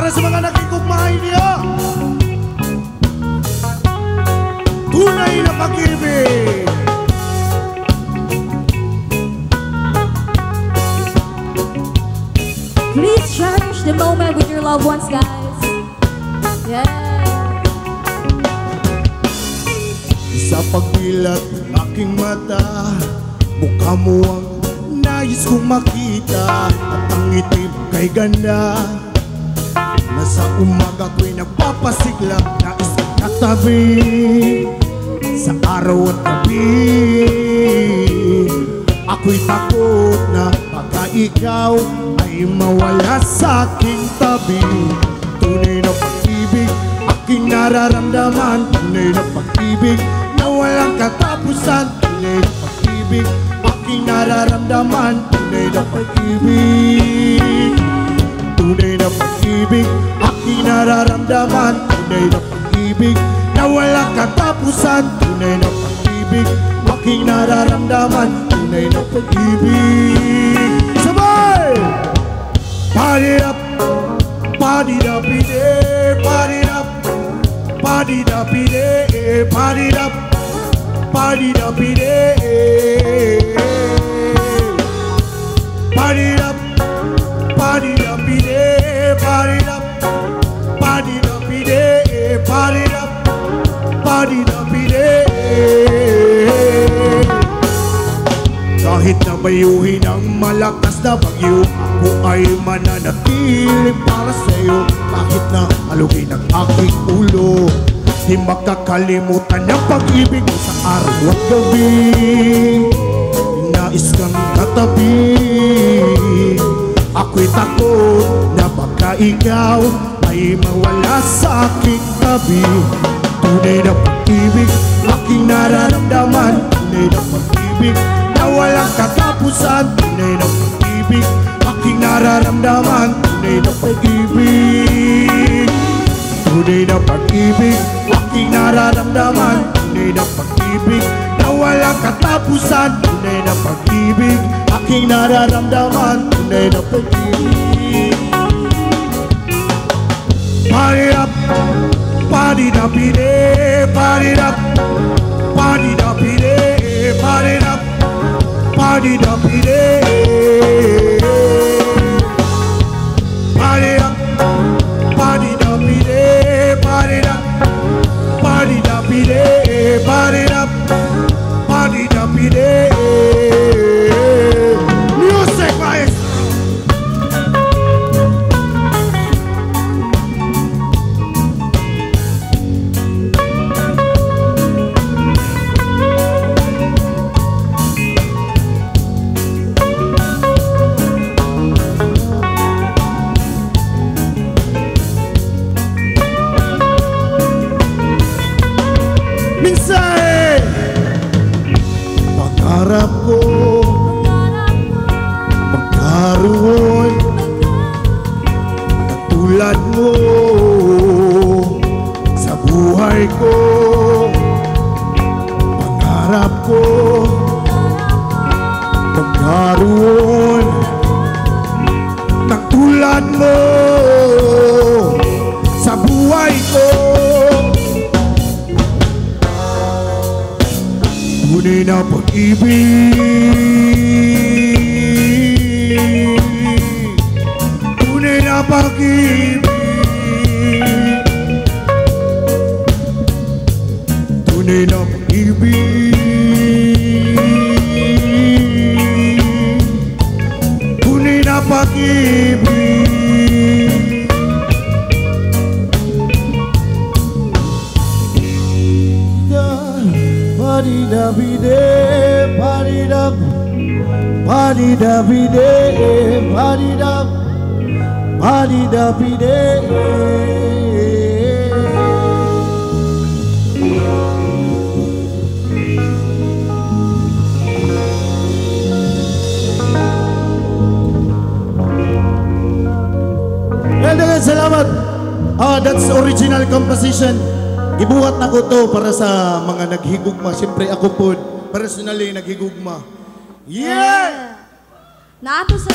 Para sa mga nakikugmahay niyo, tunay na pag-ibig. Please cherish the moment with your loved ones, guys. Yeah. Sa pagbilat ng aking mata, mukha mo ang nais kong makita. At ang itim kay ganda, nasa umaga ko'y nagpapasigla. Nais kang katabi sa araw at gabi. Ako'y takot na baka ikaw ay mawala sa aking tabi. Tunay na pag-ibig aking nararamdaman. Tunay na pag-ibig na walang katapusan. Tunay na pag-ibig aking nararamdaman. Tunay na pag-ibig. Tunay na pag-ibig aking nararamdaman. Tunay na pag-ibig na walang katapusan. Tunay na pag-ibig aking nararamdaman. Tunay na pag-ibig. Sabay! Party up, party up, party up, party up, party up, party up, party up, party up, party up, party up, party up, party up. Kahit na bayuhin ang malakas na bagyo, ako ay mananatili para sa'yo. Kahit na alugin ang aking ulo, di makakalimutan ang pag-ibig mo sa araw at gabi. Nais kang katabi, ako'y takot na baka ikaw ay mawala sa aking tabi. Tunay na pag-ibig aking nararamdaman. Tunay na pag-ibig na walang katapusan. Tunay na pag-ibig aking nararamdaman. Tunay na pag-ibig. Tunay na pag-ibig aking nararamdaman. Tunay na pag-ibig na walang katapusan. Tunay na pag-ibig aking nararamdaman. Tunay na pag-ibig. Party up, party up, party up, party up, party up, party up, party up, party up, party up, party up, party up, party up, music, guys. Minsan pangarap ko magkaroon katulad mo sa buhay ko. Pangarap ko magkaroon katulad mo sa buhay ko. Tunay na pag-ibig, tunay na pag-ibig, tunay na pag-ibig, tunay na pag-ibig. Party-da-bi-de, party-da, party-da-bi-de, party-da, party-da-bi-de. Salamat. That's original composition. Ibuhat na ko to para sa mga naghigugma. Siyempre ako po, personally naghigugma. Yeah! Naato sa